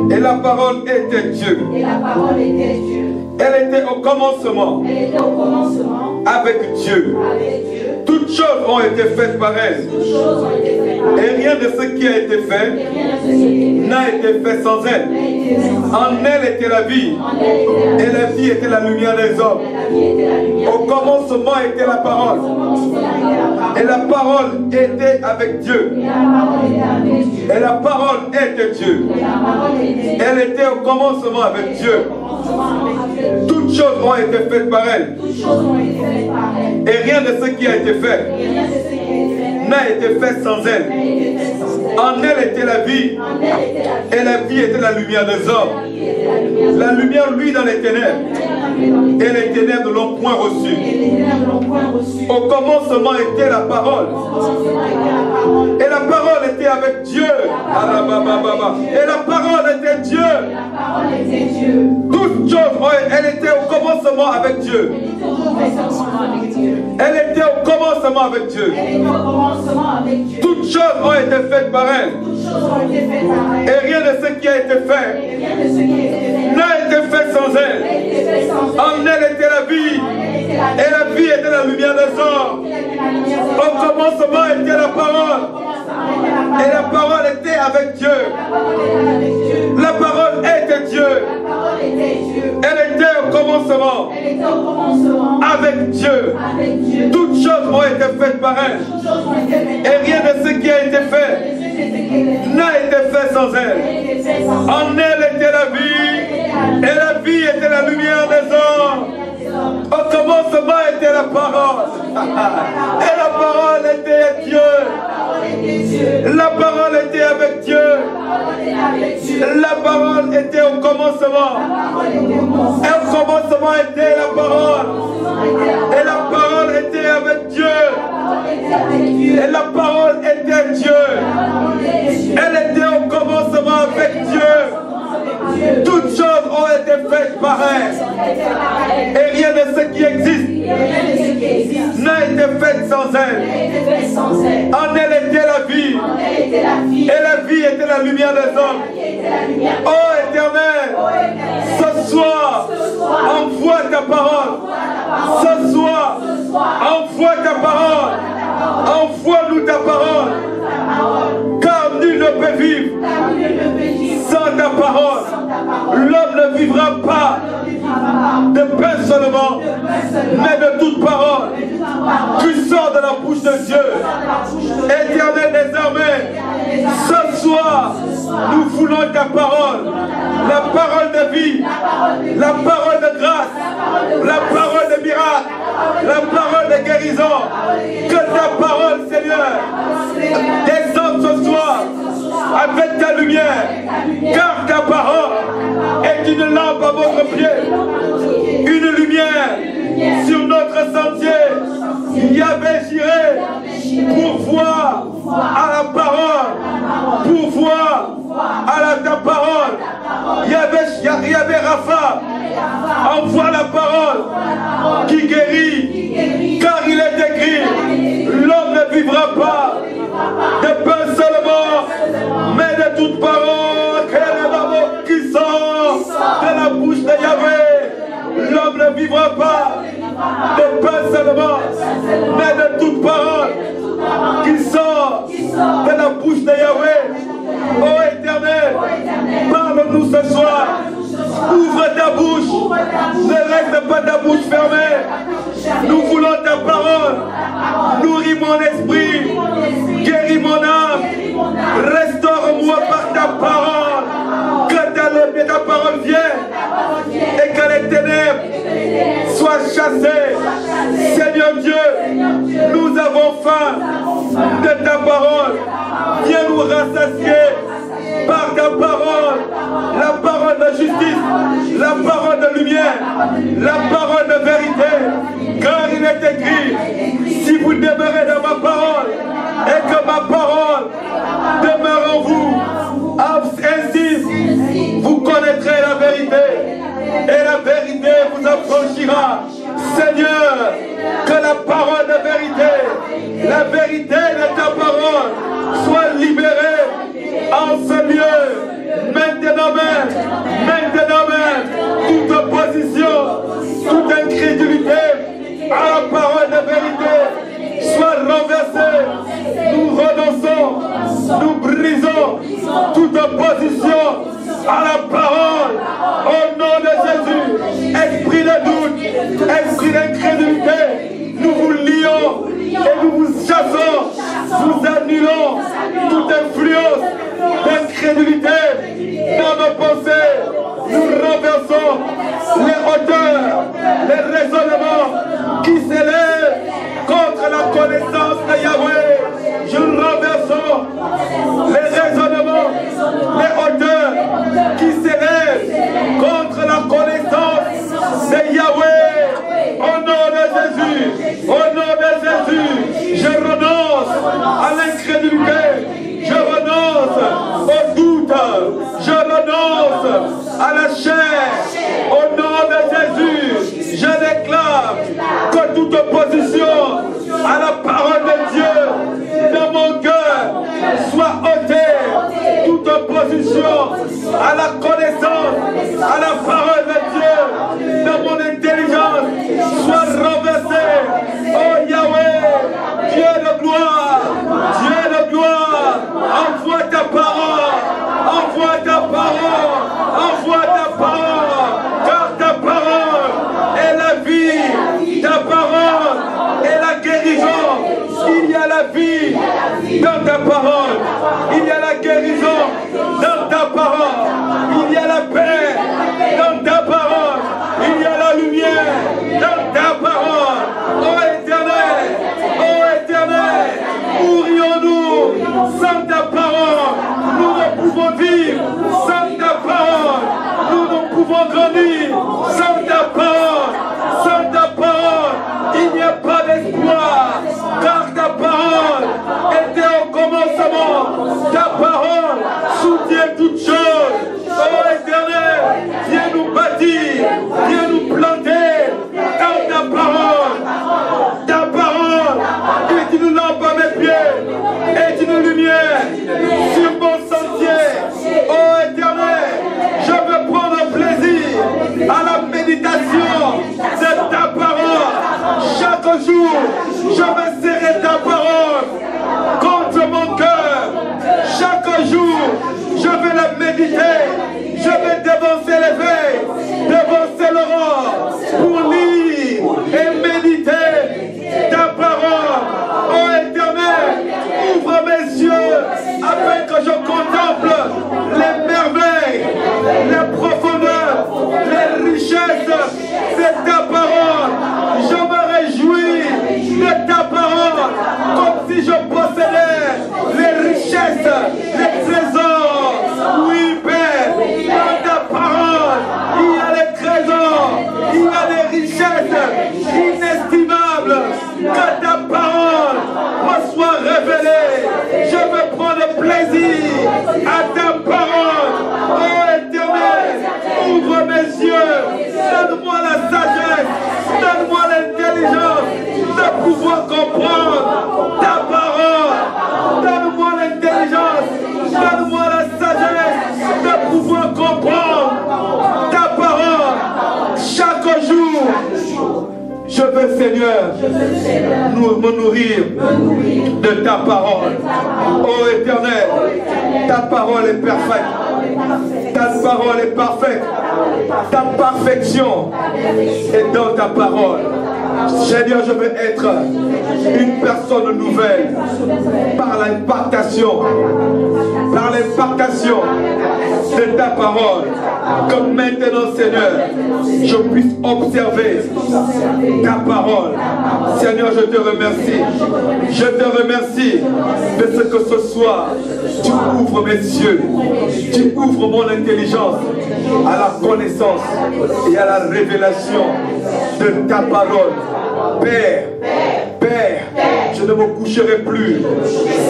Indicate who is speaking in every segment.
Speaker 1: Et la parole était Dieu.
Speaker 2: Et la parole était Dieu.
Speaker 1: Elle était au commencement.
Speaker 2: Elle était au commencement.
Speaker 1: Avec Dieu.
Speaker 2: Avec Dieu.
Speaker 1: Toutes choses ont été faites par elle.
Speaker 2: Toutes choses ont été faites par elle.
Speaker 1: Et rien de ce qui a été fait
Speaker 2: Et rien de ce qui a été fait
Speaker 1: n'a été fait sans elle.
Speaker 2: n'a été fait sans
Speaker 1: En elle était la vie.
Speaker 2: En elle était la vie.
Speaker 1: Et la vie était la lumière des hommes.
Speaker 2: Et la vie était la lumière.
Speaker 1: Au commencement était la parole. Et la parole était avec Dieu.
Speaker 2: Et la parole était avec Dieu.
Speaker 1: Et la parole était Dieu.
Speaker 2: Et la parole était Dieu.
Speaker 1: Elle était au commencement avec Dieu. Toutes choses ont été faites par elle.
Speaker 2: Toutes choses ont été faites par elle.
Speaker 1: Et rien de ce qui a été fait
Speaker 2: Et rien de ce qui a été fait
Speaker 1: n'a été fait sans elle.
Speaker 2: n'a été fait sans elle.
Speaker 1: En elle était la vie.
Speaker 2: En elle était la vie.
Speaker 1: Et la vie était la lumière des hommes.
Speaker 2: La vie était la lumière.
Speaker 1: La lumière, lui, dans les ténèbres. Et les ténèbres ne l'ont point reçue.
Speaker 2: Et les ténèbres n'ont point reçu.
Speaker 1: Au commencement était la parole.
Speaker 2: Au commencement était la parole.
Speaker 1: Et la parole était avec Dieu. Et la parole était Dieu.
Speaker 2: Et la parole était Dieu.
Speaker 1: Toutes choses, elle était au commencement avec Dieu.
Speaker 2: Elle était au commencement avec Dieu.
Speaker 1: Elle était au commencement avec Dieu.
Speaker 2: Elle était au commencement avec Dieu.
Speaker 1: Toutes choses ont été faites par elle.
Speaker 2: Toutes choses ont été faites par elle.
Speaker 1: Et rien de ce qui a été fait
Speaker 2: Et rien de ce qui a été fait
Speaker 1: n'a été fait sans
Speaker 2: n'a
Speaker 1: elle.
Speaker 2: été fait sans elle.
Speaker 1: En elle était la vie.
Speaker 2: En elle était la vie.
Speaker 1: Et la vie était la lumière des hommes.
Speaker 2: Elle était la lumière des
Speaker 1: Au
Speaker 2: hommes.
Speaker 1: commencement était la parole.
Speaker 2: Au commencement était la parole.
Speaker 1: Et la parole était avec Dieu.
Speaker 2: La parole était avec Dieu.
Speaker 1: La parole était Dieu.
Speaker 2: La parole était Dieu.
Speaker 1: Elle était au commencement
Speaker 2: Elle était au commencement
Speaker 1: avec Dieu.
Speaker 2: avec Dieu.
Speaker 1: Toutes choses ont été faites par elle.
Speaker 2: Toutes choses ont été faites.
Speaker 1: Et rien de ce qui a été fait n'a été fait sans elle. En elle était la vie. Et la vie était la lumière des hommes. Au commencement était la parole. Et la parole était Dieu. La parole était avec Dieu. La parole était au commencement. Et au commencement était la parole. Et la parole était avec Dieu. Et la parole était Dieu. Elle était au commencement avec Dieu. Toutes choses ont été faites par elle. Et rien de ce qui existe n'a été fait sans elle. En elle était la vie. Et la vie était la lumière des hommes. Oh Éternel, ce soir, envoie ta parole. Ce soir, envoie ta parole. Envoie-nous ta parole. Car nul ne peut vivre sans ta parole. L'homme ne vivra pas de pain seulement, mais de toute parole qui sort de la bouche de Dieu. Éternel désormais, ce soir, nous voulons ta parole, la parole de vie, la parole de grâce, la parole de miracle, la parole de guérison. Que ta parole, Seigneur, descende ce soir avec ta lumière, car ta parole est une lampe à votre pied, une lumière sur notre sentier. Yahvé Jireh, pour voir à la parole, pour voir à ta parole. Yahvé Rapha, envoie la parole qui guérit, car il est écrit, l'homme ne vivra pas de pain seulement, mais de toute parole qui sort de la bouche de Yahvé. L'homme ne vivra pas de pain seulement, mais de toute parole qui sort de la bouche de Yahvé. Oh Éternel, parle-nous ce soir. Ouvre ta bouche. Ne reste pas ta bouche fermée. Nous voulons ta parole. Nourris mon esprit. Guéris mon âme. Restaure-moi par ta parole. Que ta parole vienne. Et que les ténèbres soient chassées. Seigneur Dieu, nous avons faim de ta parole. Viens nous rassasier par ta parole. La parole de justice, la parole de lumière, la parole de vérité. Car il est écrit, si vous demeurez dans ma parole et que ma parole demeure en vous, ainsi vous connaîtrez la vérité et la vérité vous affranchira. Seigneur, que la parole de vérité, la vérité de ta parole soit libérée en ce lieu, maintenant même. incrédulité dans nos pensées. Nous renversons les hauteurs, les raisonnements qui s'élèvent contre la connaissance de Yahweh. Je renversons les raisonnements, les hauteurs qui s'élèvent contre la connaissance de Yahweh. Au nom de Jésus, au nom de Jésus, je renonce à l'incrédulité, je renonce au doute, je renonce à la chair. Au nom de Jésus, je déclare que toute opposition à la parole de Dieu dans mon cœur soit ôtée. Toute opposition à la connaissance, à la parole de Dieu dans mon intelligence soit renversée. Oh Yahweh, Dieu de gloire, Dieu de gloire, envoie ta parole, envoie ta parole, envoie ta parole, car ta parole est la vie, ta parole est la guérison. Il y a la vie dans ta parole, il y a la guérison dans ta parole, il y a la paix dans ta parole, il y a la lumière dans ta parole. Oh Éternel, mourions-nous sans ta parole. Nous ne pouvons vivre sans ta parole. Nous ne pouvons grandir sans ta parole. Sans ta parole, il n'y a pas d'espoir, car ta parole était au commencement. Ta parole soutient toutes choses. Oh Éternel, viens nous bâtir, viens nous planter dans ta parole. Ta parole est une lampe à mes pieds, est une lumière sur mon sentier. Oh Éternel, je veux prendre plaisir à la méditation de ta parole. Chaque jour, je veux serrer ta parole contre mon cœur. Chaque jour, je vais la méditer. Je vais dévancer l'éveil, dévancer l'aurore pour lire et méditer ta parole. Oh Éternel, ouvre mes yeux afin que je contemple les merveilles, les profondeurs, les richesses de ta parole. Je me réjouis de ta parole comme si je possédais les richesses, les trésors. Oui, Père, dans ta parole, il y a les trésors, il y a les richesses inestimables. Que ta parole me soit révélée. Je veux prendre plaisir à ta parole. Oh Éternel, ouvre mes yeux, donne-moi la sagesse, donne-moi l'intelligence de pouvoir comprendre ta parole. Donne-moi l'intelligence, donne-moi la sagesse de pouvoir comprendre ta parole. Chaque jour, je veux, Seigneur, me nourrir de ta parole. Oh Éternel, ta parole est parfaite. Ta parole est parfaite. Ta perfection est dans ta parole. Seigneur, je veux être une personne nouvelle par l'impactation de ta parole. Que maintenant, Seigneur, je puisse observer ta parole. Seigneur, je te remercie. Je te remercie de ce que ce soir, tu ouvres mes yeux, tu ouvres mon intelligence à la connaissance et à la révélation de ta parole. Père, je ne me coucherai plus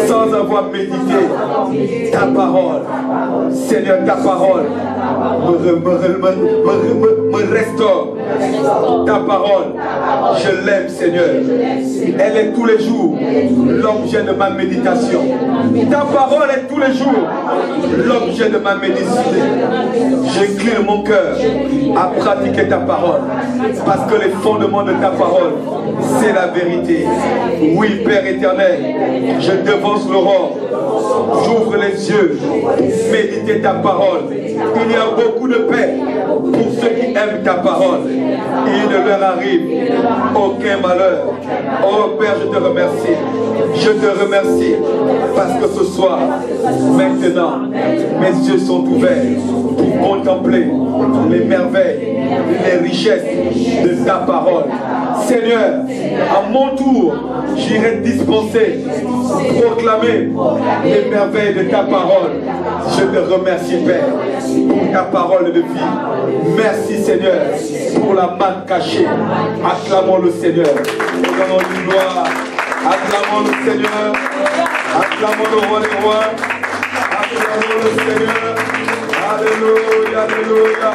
Speaker 1: sans avoir médité ta parole. Seigneur, ta parole me restaure. Ta parole, je l'aime, Seigneur. Elle est tous les jours l'objet de ma méditation. Ta parole est tous les jours l'objet de ma méditation. J'incline mon cœur à pratiquer ta parole, parce que les fondements de ta parole, c'est la vérité. Oui, Père éternel, je devance l'aurore J'ouvre les yeux. Méditer ta parole. Il y a beaucoup de paix pour ceux qui aiment ta parole. Il ne leur arrive aucun malheur. Oh Père, je te remercie. Je te remercie parce que ce soir, maintenant, mes yeux sont ouverts pour contempler les merveilles, les richesses de ta parole. Seigneur, à mon tour, j'irai dispenser, proclamer les merveilles de ta parole. Je te remercie, Père, pour ta parole de vie. Merci, Seigneur, pour la manne cachée. Acclamons le Seigneur. Donnons du gloire. Acclamons le Seigneur. Acclamons le roi des rois. Acclamons le Seigneur. Alléluia, alléluia.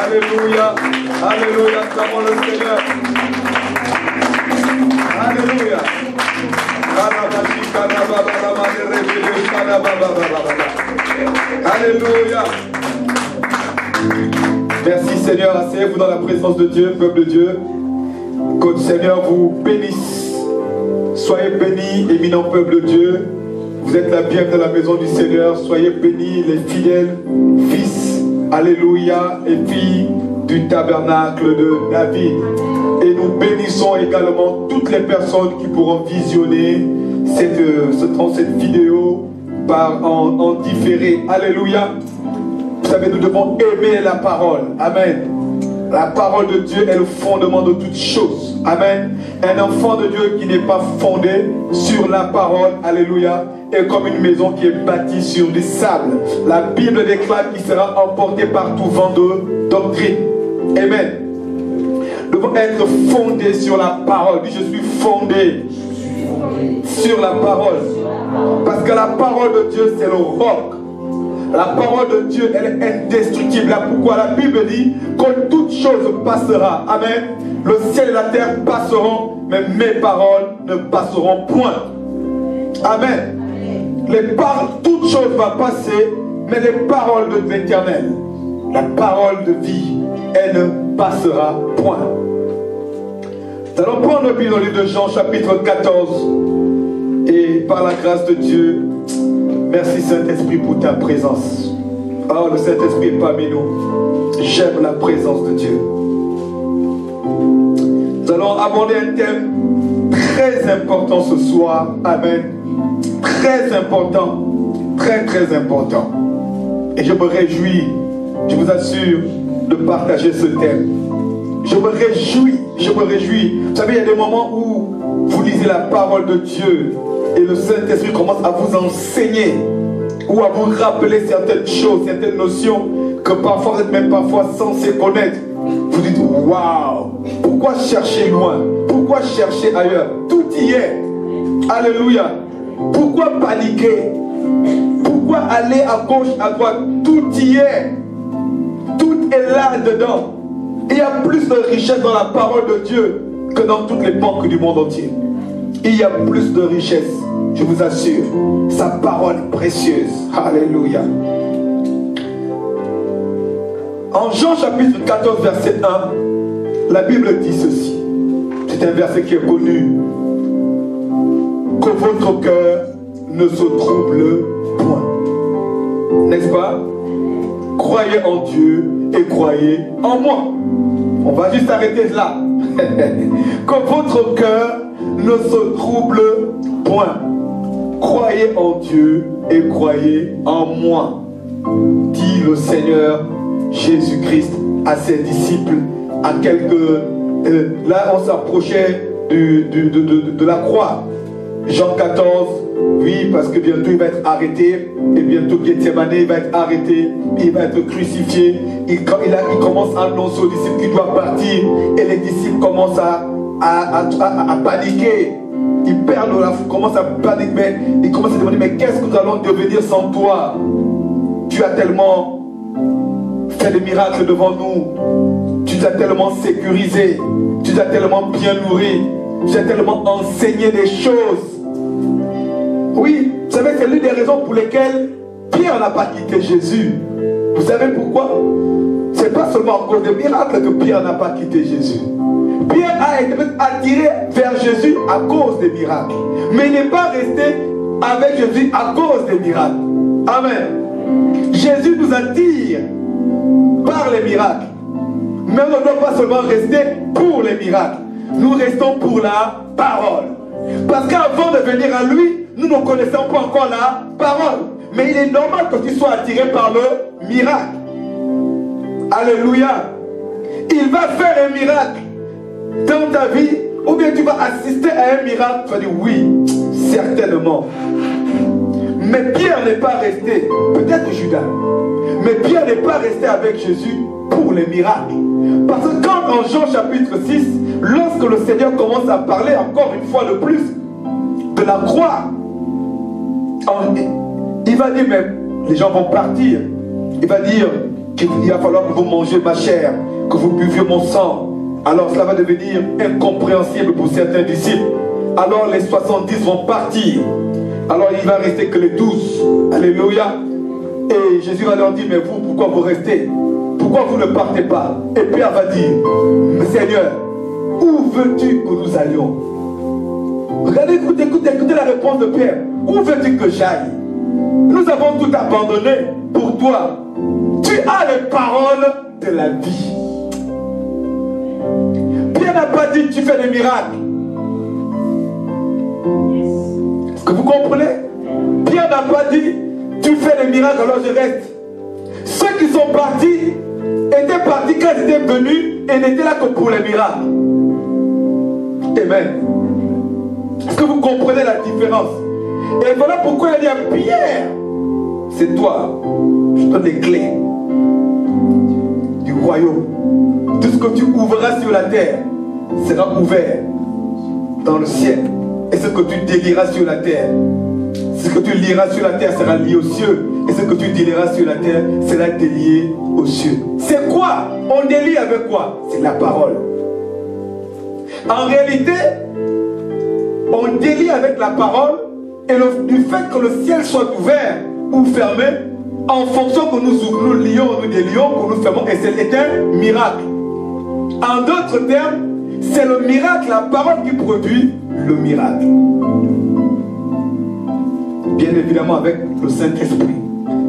Speaker 1: Alléluia, alléluia. Acclamons le Seigneur. Alléluia. Alléluia. Merci Seigneur, asseyez-vous dans la présence de Dieu, peuple de Dieu. Que le Seigneur vous bénisse. Soyez bénis, éminent peuple de Dieu. Vous êtes la bienvenue dans la maison du Seigneur. Soyez bénis les fidèles fils, alléluia, et filles du tabernacle de David. Et nous bénissons également toutes les personnes qui pourront visionner cette vidéo en différé. Alléluia. Vous savez, nous devons aimer la parole. Amen. La parole de Dieu est le fondement de toutes choses. Amen. Un enfant de Dieu qui n'est pas fondé sur la parole, alléluia, est comme une maison qui est bâtie sur du sable. La Bible déclare qu'il sera emporté par tout vent de doctrine. Amen. Nous devons être fondés sur la parole. Je suis fondé sur la parole. Parce que la parole de Dieu, c'est le roc. La parole de Dieu, elle est indestructible. Là pourquoi la Bible dit que toute chose passera. Amen. Le ciel et la terre passeront, mais mes paroles ne passeront point. Amen. Toute chose va passer, mais les paroles de l'Éternel, la parole de vie, elle ne passera point. Nous allons prendre le livre de Jean, chapitre 14. Et par la grâce de Dieu, merci Saint-Esprit pour ta présence. Oh, le Saint-Esprit est parmi nous. J'aime la présence de Dieu. Nous allons aborder un thème très important ce soir. Amen. Très important. Très, très important. Et je me réjouis, je vous assure, de partager ce thème. Je me réjouis, je me réjouis. Vous savez, il y a des moments où vous lisez la parole de Dieu et le Saint-Esprit commence à vous enseigner ou à vous rappeler certaines choses, certaines notions que parfois vous n'êtes même parfois censé connaître. Vous dites, waouh, pourquoi chercher loin? Pourquoi chercher ailleurs? Tout y est. Alléluia. Pourquoi paniquer? Pourquoi aller à gauche, à droite? Tout y est. Tout est là dedans. Il y a plus de richesse dans la parole de Dieu que dans toutes les banques du monde entier. Il y a plus de richesse, je vous assure. Sa parole précieuse. Alléluia. En Jean chapitre 14, verset 1, la Bible dit ceci. C'est un verset qui est connu. Que votre cœur ne se trouble point. N'est-ce pas? Croyez en Dieu et croyez en moi. On va juste arrêter là. Que votre cœur ne se trouble point. Croyez en Dieu et croyez en moi, dit le Seigneur Jésus-Christ à ses disciples. À quelques... là, on s'approchait de la croix. Jean 14, oui, parce que bientôt il va être arrêté. Et bientôt Gethsemane, il va être arrêté. Il va être crucifié. Il commence à annoncer aux disciples qu'il doit partir. Et les disciples commencent à paniquer. Ils perdent la foi, commencent à paniquer. Mais ils commencent à demander, mais qu'est-ce que nous allons devenir sans toi? Tu as tellement fait des miracles devant nous. Tu nous as tellement sécurisé. Tu nous as tellement bien nourri. Tu as tellement enseigné des choses. Oui, vous savez, c'est l'une des raisons pour lesquelles Pierre n'a pas quitté Jésus. Vous savez pourquoi? Ce n'est pas seulement à cause des miracles que Pierre n'a pas quitté Jésus. Pierre a été attiré vers Jésus à cause des miracles. Mais il n'est pas resté avec Jésus à cause des miracles. Amen. Jésus nous attire par les miracles. Mais on ne doit pas seulement rester pour les miracles. Nous restons pour la parole. Parce qu'avant de venir à lui, nous ne connaissons pas encore la parole. Mais il est normal que tu sois attiré par le miracle. Alléluia. Il va faire un miracle dans ta vie, ou bien tu vas assister à un miracle. Tu vas dire oui, certainement. Mais Pierre n'est pas resté, peut-être Judas, mais Pierre n'est pas resté avec Jésus pour les miracles. Parce que quand en Jean chapitre 6, lorsque le Seigneur commence à parler encore une fois de plus de la croix, il va dire même, les gens vont partir, il va dire qu'il va falloir que vous mangez ma chair, que vous buviez mon sang. Alors cela va devenir incompréhensible pour certains disciples. Alors les 70 vont partir. Alors il va rester que les 12. Alléluia. Et Jésus va leur dire, mais vous, pourquoi vous restez? Pourquoi vous ne partez pas? Et Pierre va dire, mais Seigneur, où veux-tu que nous allions? Regardez, écoutez la réponse de Pierre. Où veux-tu que j'aille? Nous avons tout abandonné pour toi. Tu as les paroles de la vie. Pierre n'a pas dit tu fais des miracles. Est-ce que vous comprenez? Pierre n'a pas dit tu fais des miracles alors je reste. Ceux qui sont partis étaient partis quand ils étaient venus et n'étaient là que pour les miracles. Amen. Est-ce que vous comprenez la différence? Et voilà pourquoi il dit à Pierre, c'est toi, je donne les clés du royaume. Tout ce que tu ouvriras sur la terre sera ouvert dans le ciel. Et ce que tu délieras sur la terre, ce que tu liras sur la terre sera lié aux cieux. Et ce que tu délieras sur la terre sera délié aux cieux. C'est quoi? On délie avec quoi? C'est la parole. En réalité, on délie avec la parole et du fait que le ciel soit ouvert ou fermé, en fonction que nous lions, nous délions, que nous fermons, et c'est un miracle. En d'autres termes, c'est le miracle, la parole qui produit le miracle. Bien évidemment avec le Saint-Esprit.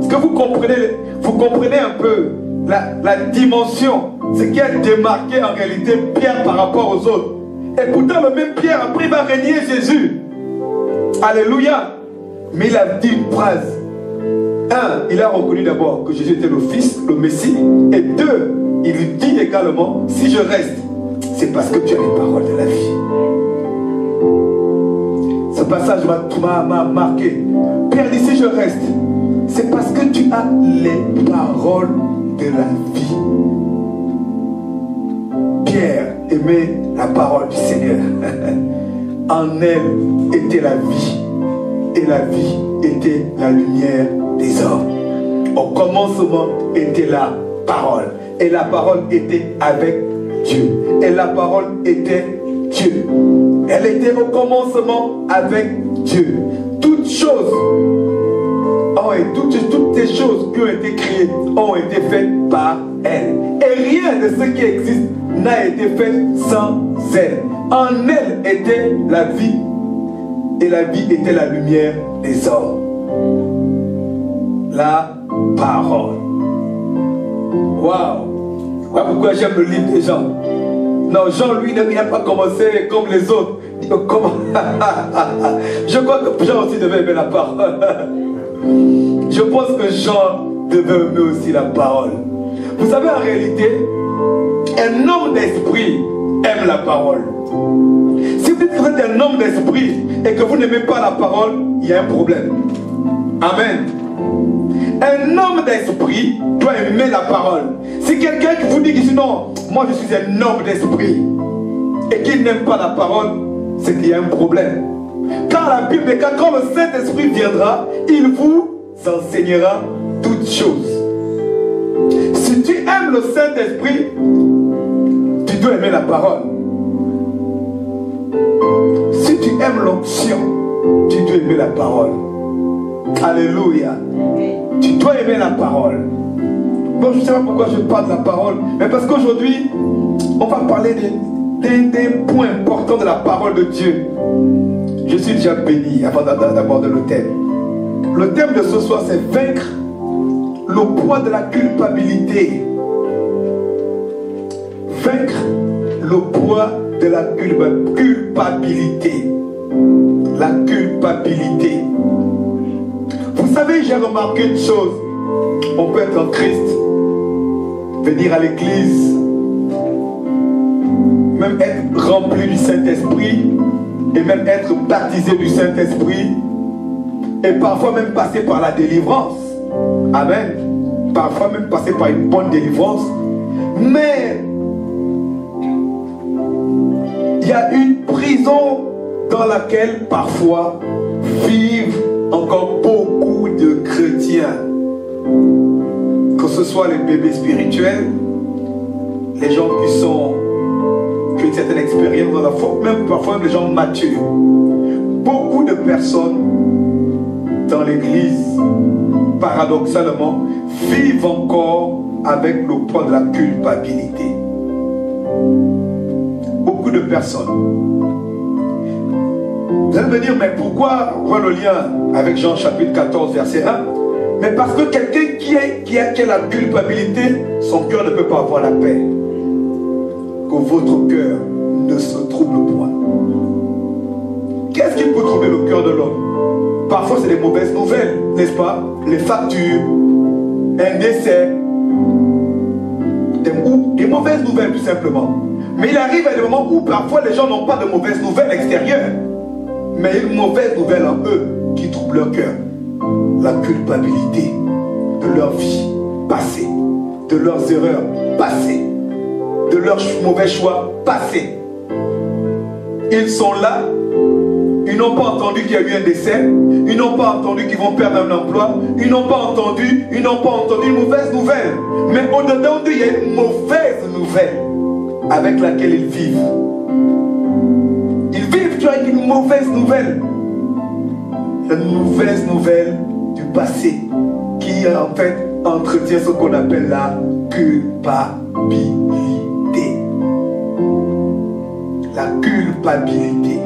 Speaker 1: Est-ce que vous comprenez un peu la dimension, ce qui a démarqué en réalité Pierre par rapport aux autres? Et pourtant le même Pierre après va régner Jésus. Alléluia. Mais il a dit une phrase. Un, il a reconnu d'abord que Jésus était le Fils, le Messie. Et deux, il lui dit également, si je reste, c'est parce que tu as les paroles de la vie. Ce passage m'a marqué. Pierre dit, si je reste, c'est parce que tu as les paroles de la vie. Pierre aimait la parole du Seigneur. En elle était la vie. Et la vie était la lumière des hommes. Au commencement était la parole. Et la parole était avec Dieu. Et la parole était Dieu. Elle était au commencement avec Dieu. Toutes choses, toutes les choses qui ont été créées ont été faites par elle. Et rien de ce qui existe n'a été fait sans elle. En elle était la vie. Et la vie était la lumière des hommes. La parole. Waouh! Voilà pourquoi j'aime le livre des Jean. Non, Jean, lui, n'a pas commencé comme les autres. Je crois que Jean aussi devait aimer la parole. Je pense que Jean devait aimer aussi la parole. Vous savez, en réalité, un homme d'esprit aime la parole. Si vous dites que vous êtes un homme d'esprit et que vous n'aimez pas la parole, il y a un problème. Amen. Un homme d'esprit doit aimer la parole. Si quelqu'un qui vous dit que non, moi je suis un homme d'esprit et qu'il n'aime pas la parole, c'est qu'il y a un problème. Car la Bible dit que quand le Saint-Esprit viendra, il vous enseignera toutes choses. Si tu aimes le Saint-Esprit, tu dois aimer la parole. Si tu aimes l'onction, tu dois aimer la parole. Alléluia. Tu dois aimer la parole. Bon, je ne sais pas pourquoi je parle de la parole, mais parce qu'aujourd'hui, on va parler des points importants de la parole de Dieu. Je suis déjà béni avant d'aborder le thème. Le thème de ce soir, c'est vaincre le poids de la culpabilité. Vaincre le poids de la culpabilité. La culpabilité. Vous savez, j'ai remarqué une chose. On peut être en Christ, venir à l'église, même être rempli du Saint-Esprit, et même être baptisé du Saint-Esprit, et parfois même passer par la délivrance. Amen. Parfois même passer par une bonne délivrance. Mais il y a une prison dans laquelle parfois vivent encore beaucoup de chrétiens. Que ce soit les bébés spirituels, les gens qui ont une certaine expérience dans la foi, même parfois les gens matures. Beaucoup de personnes dans l'église, paradoxalement, vivent encore avec le poids de la culpabilité. Beaucoup de personnes. Vous allez me dire, mais pourquoi voir le lien avec Jean chapitre 14, verset 1? Mais parce que quelqu'un qui a la culpabilité, son cœur ne peut pas avoir la paix. Que votre cœur ne se trouble point. Qu'est-ce qui peut troubler le cœur de l'homme? Parfois c'est des mauvaises nouvelles, n'est-ce pas? Les factures, un décès, des mauvaises nouvelles tout simplement. Mais il arrive à des moments où parfois les gens n'ont pas de mauvaises nouvelles extérieures, mais une mauvaise nouvelle en eux qui trouble leur cœur. La culpabilité de leur vie passée, de leurs erreurs passées, de leurs mauvais choix passés. Ils sont là, ils n'ont pas entendu qu'il y a eu un décès, ils n'ont pas entendu qu'ils vont perdre un emploi, ils n'ont pas entendu une mauvaise nouvelle. Mais au-dedans d'eux, il y a une mauvaise nouvelle avec laquelle ils vivent. Ils vivent avec une mauvaise nouvelle. La mauvaise nouvelle du passé qui en fait entretient ce qu'on appelle la culpabilité. La culpabilité.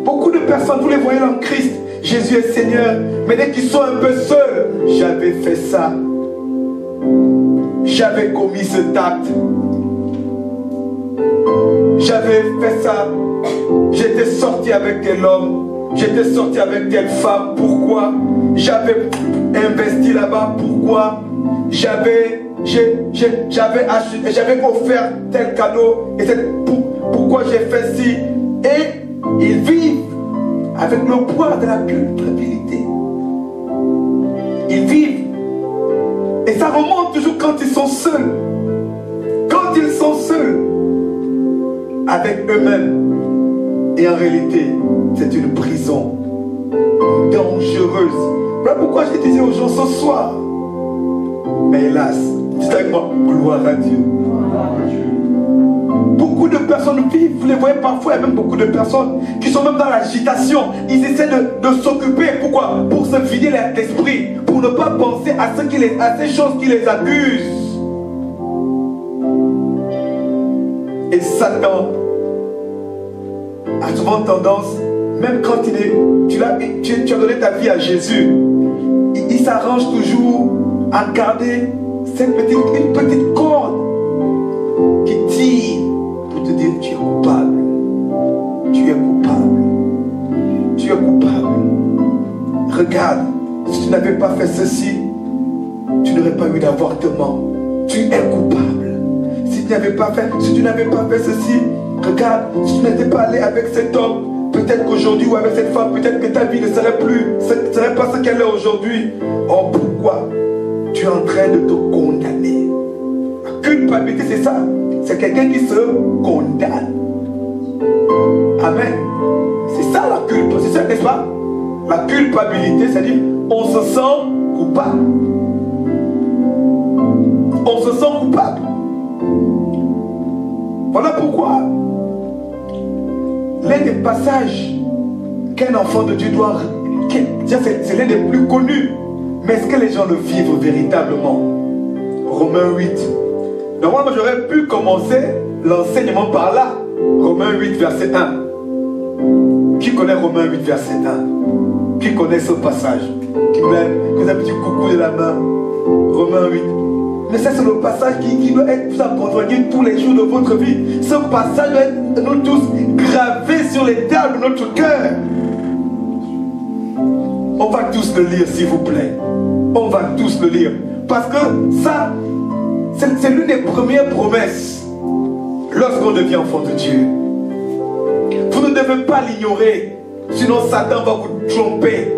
Speaker 1: Beaucoup de personnes, vous les voyez en Christ, Jésus est Seigneur, mais dès qu'ils sont un peu seuls, j'avais fait ça, j'avais commis cet acte, j'avais fait ça, j'étais sorti avec tel homme, j'étais sorti avec telle femme, pourquoi? J'avais investi là-bas, pourquoi? J'avais offert tel cadeau, et pourquoi j'ai fait ci? Et ils vivent avec le poids de la culpabilité. Ils vivent. Et ça remonte toujours quand ils sont seuls. Quand ils sont seuls avec eux-mêmes. Et en réalité, c'est une prison dangereuse. Voilà pourquoi je disais aux gens ce soir. Mais hélas, dites avec moi, gloire à Dieu. Beaucoup de personnes vivent, vous les voyez parfois, il y a même beaucoup de personnes qui sont même dans l'agitation. Ils essaient de s'occuper. Pourquoi? Pour se vider l'esprit, pour ne pas penser à ces choses qui les accusent. Et Satan a souvent tendance, même quand tu as donné ta vie à Jésus, il s'arrange toujours à garder une petite corde qui tire pour te dire tu es coupable, tu es coupable, tu es coupable. Regarde, si tu n'avais pas fait ceci, tu n'aurais pas eu d'avortement. Tu es coupable. Si tu n'avais pas fait ceci, regarde, si tu n'étais pas allé avec cet homme, peut-être qu'aujourd'hui ou avec cette femme, peut-être que ta vie ne serait pas ce qu'elle est aujourd'hui. Oh, pourquoi tu es en train de te condamner? La culpabilité, c'est ça. C'est quelqu'un qui se condamne. Amen. C'est ça la culpabilité. C'est ça, n'est-ce pas? La culpabilité, c'est-à-dire on se sent coupable. On se sent coupable. Voilà pourquoi l'un des passages qu'un enfant de Dieu doit... C'est l'un des plus connus. Mais est-ce que les gens le vivent véritablement? Romains 8. Normalement, j'aurais pu commencer l'enseignement par là. Romains 8, verset 1. Qui connaît Romains 8, verset 1? Qui connaît ce passage? Qui vous a un petit coucou de la main? Romains 8. Mais ça, c'est le passage qui doit être vous accompagner tous les jours de votre vie. Ce passage doit être, nous tous, gravé sur les tables de notre cœur. On va tous le lire, s'il vous plaît. On va tous le lire. Parce que ça, c'est l'une des premières promesses lorsqu'on devient enfant de Dieu. Vous ne devez pas l'ignorer, sinon Satan va vous tromper.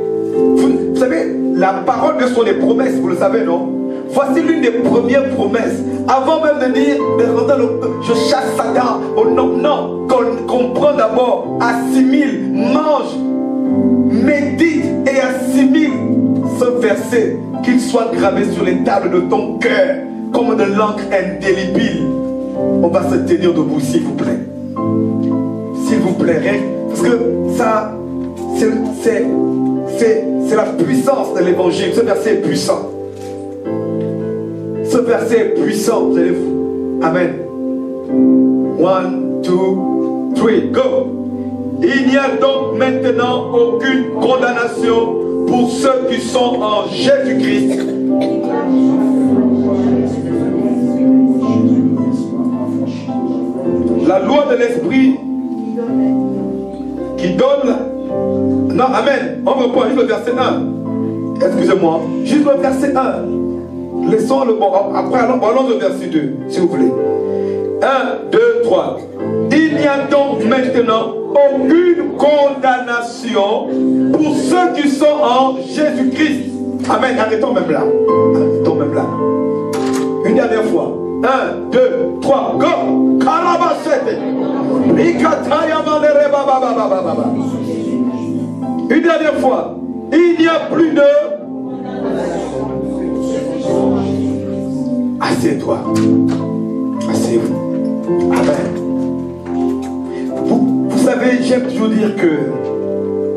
Speaker 1: Vous savez, la parole de sont des promesses, vous le savez, non? Voici l'une des premières promesses. Avant même de dire, je chasse Satan. Oh non, non. Comprends d'abord, assimile, mange, médite et assimile ce verset, qu'il soit gravé sur les tables de ton cœur comme de l'encre indélébile. On va se tenir debout, s'il vous plaît. S'il vous plaît, parce que ça, c'est la puissance de l'évangile. Ce verset est puissant. Ce verset est puissant, vous allez vous. Amen. 1, 2, 3, go. Il n'y a donc maintenant aucune condamnation pour ceux qui sont en Jésus-Christ. La loi de l'esprit qui donne. Non, amen. On reprend juste le verset 1. Excusez-moi. Juste le verset 1. Laissons le bon. Après, allons au verset 2, s'il vous plaît. 1, 2, 3. Il n'y a donc maintenant aucune condamnation pour ceux qui sont en Jésus-Christ. Amen. Arrêtons même là. Arrêtons même là. Une dernière fois. 1, 2, 3, go. Karabasete. Une dernière fois. Il n'y a plus de... Assieds-toi. Asseyez-vous. Amen. Vous savez, j'aime toujours dire que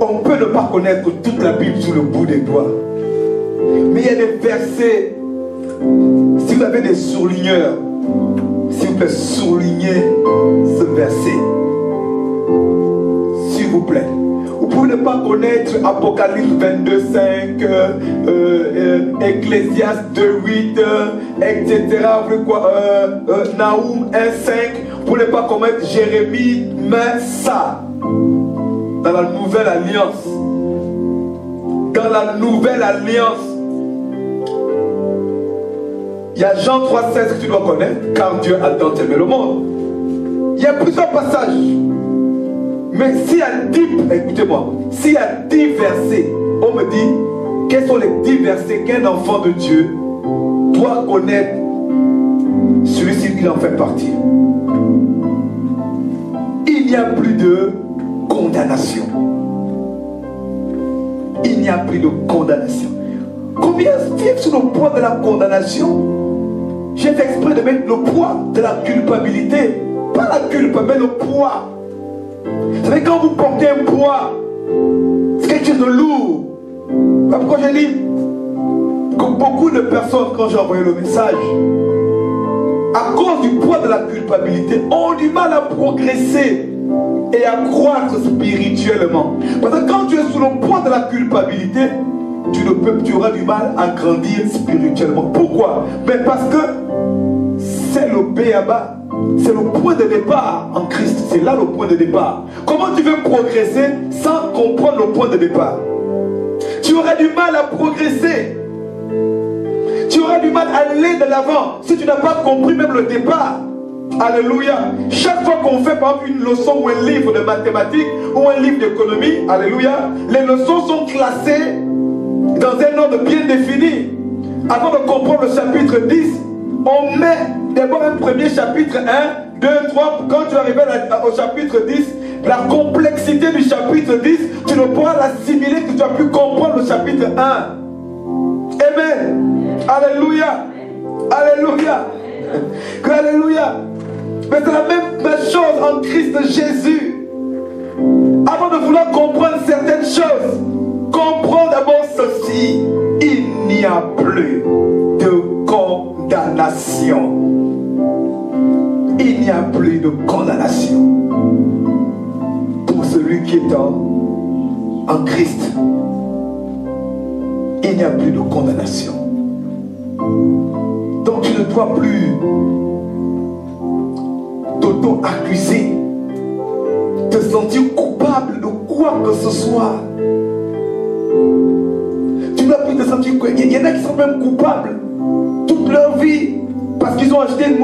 Speaker 1: on peut ne pas connaître toute la Bible sous le bout des doigts. Mais il y a des versets. Si vous avez des surligneurs, s'il vous plaît, soulignez ce verset. S'il vous plaît. Vous pouvez ne pas connaître Apocalypse 22, 5, Ecclésiaste 2, 8, etc. Naoum 1, 5. Vous pouvez ne pas connaître Jérémie, mais ça, dans la nouvelle alliance. Dans la nouvelle alliance. Il y a Jean 3, 16 que tu dois connaître, car Dieu a tant aimé le monde. Il y a plusieurs passages. Mais s'il y a 10, écoutez-moi, s'il y a 10 versets, on me dit, quels sont les 10 versets qu'un enfant de Dieu doit connaître? Celui-ci, il en fait partie. Il n'y a plus de condamnation. Il n'y a plus de condamnation. Combien vivent sous le poids de la condamnation? J'ai fait exprès de mettre le poids de la culpabilité. Pas la culpe, mais le poids. Vous savez, quand vous portez un poids, c'est quelque chose de lourd. Pourquoi j'ai dit que beaucoup de personnes, quand j'ai envoyé le message, à cause du poids de la culpabilité, ont du mal à progresser et à croître spirituellement. Parce que quand tu es sous le poids de la culpabilité, tu auras du mal à grandir spirituellement. Pourquoi? Mais parce que c'est le B.A.B.A. C'est le point de départ en Christ. C'est là le point de départ. Comment tu veux progresser sans comprendre le point de départ? Tu auras du mal à progresser. Tu auras du mal à aller de l'avant si tu n'as pas compris même le départ. Alléluia. Chaque fois qu'on fait par exemple une leçon ou un livre de mathématiques ou un livre d'économie, alléluia, les leçons sont classées dans un ordre bien défini. Avant de comprendre le chapitre 10, on met d'abord un premier chapitre 1, 2, 3. Quand tu arrives au chapitre 10, la complexité du chapitre 10, tu ne pourras l'assimiler que tu as pu comprendre le chapitre 1. Amen. Alléluia. Alléluia. Alléluia. Mais c'est la même chose en Christ Jésus. Avant de vouloir comprendre certaines choses, comprends d'abord ceci. Il n'y a plus de condamnation. Il n'y a plus de condamnation pour celui qui est en en Christ, il n'y a plus de condamnation. Donc tu ne dois plus t'auto-accuser, te sentir coupable de quoi que ce soit. Tu ne dois plus te sentir coupable. Il y en a qui sont même coupables toute leur vie parce qu'ils ont acheté une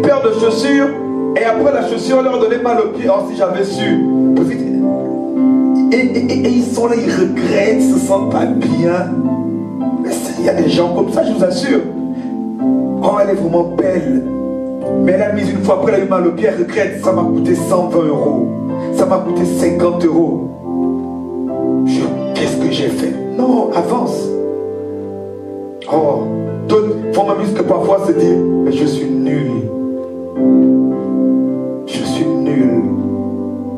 Speaker 1: paire de chaussures et après la chaussure leur donnait mal au pied. Oh, si j'avais su. Et ils sont là, ils regrettent, ils ne se sentent pas bien. Mais il y a des gens comme ça, je vous assure. Oh, elle est vraiment belle. Mais elle a mis une fois, après elle a eu mal au pied, elle regrette. Ça m'a coûté 120 €. Ça m'a coûté 50 €. Qu'est-ce que j'ai fait? Non, avance. Oh, d'autres font même jusque parfois se dire, mais je suis nul. Je suis nul.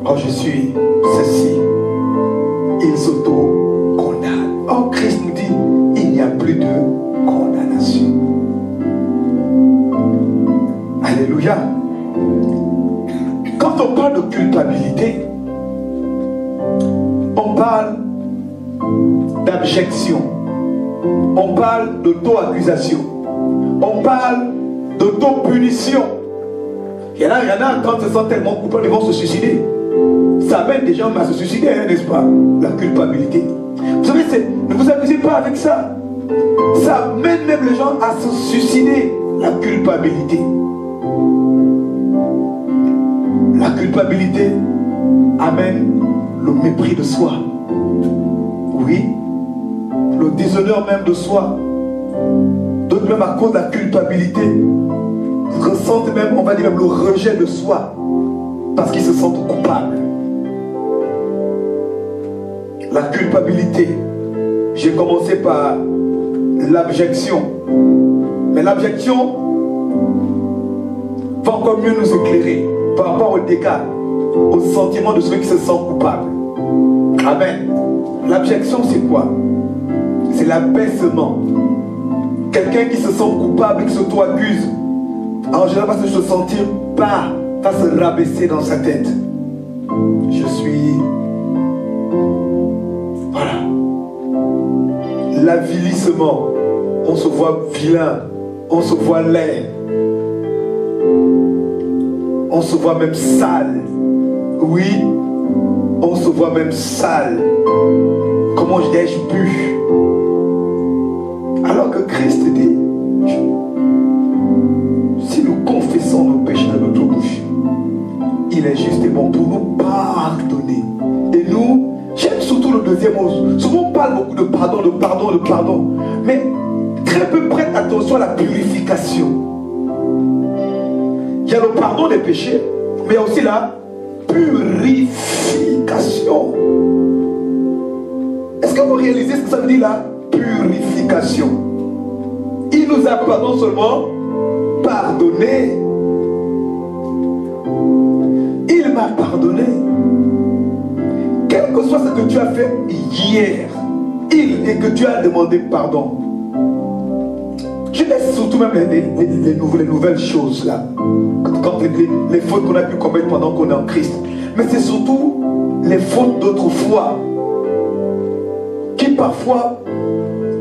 Speaker 1: Oh, je suis ceci. Ils s'auto-condamnent. Oh, Christ nous dit, il n'y a plus de condamnation. Alléluia. Quand on parle de culpabilité, on parle d'abjection, on parle d'auto-accusation, on parle d'auto-punition. Il y en a, quand ils sont tellement coupables, ils vont se suicider. Ça amène des gens à se suicider, hein, n'est-ce pas? La culpabilité. Vous savez, ne vous amusez pas avec ça. Ça amène même les gens à se suicider. La culpabilité. La culpabilité amène le mépris de soi. Oui. Le déshonneur même de soi. D'autres même à cause de la culpabilité ressentent même, on va dire même le rejet de soi. Parce qu'ils se sentent coupables. La culpabilité. J'ai commencé par l'abjection. Mais l'abjection va encore mieux nous éclairer par rapport au dégât, au sentiment de ceux qui se sentent coupables. Amen. L'abjection, c'est quoi? C'est l'abaissement. Quelqu'un qui se sent coupable, qui s'auto-accuse, en général va se sentir bas, va se rabaisser dans sa tête. Je suis... Voilà. L'avilissement. On se voit vilain, on se voit laid, on se voit même sale. Oui, on se voit même sale. Comment ai-je pu? Alors que Christ dit, si nous confessons nos péchés de notre bouche, il est juste et bon pour nous pardonner. Et nous, j'aime surtout le deuxième mot. Souvent on parle beaucoup de pardon, de pardon, de pardon. Mais très peu prête attention à la purification. Il y a le pardon des péchés, mais il y a aussi la purification. Est-ce que vous réalisez ce que ça veut dire la purification? Il nous a pas non seulement pardonné, il m'a pardonné. Quel que soit ce que tu as fait hier, et que tu as demandé pardon. Je laisse surtout même les nouvelles choses là, quand les fautes qu'on a pu commettre pendant qu'on est en Christ. Mais c'est surtout les fautes d'autrefois qui parfois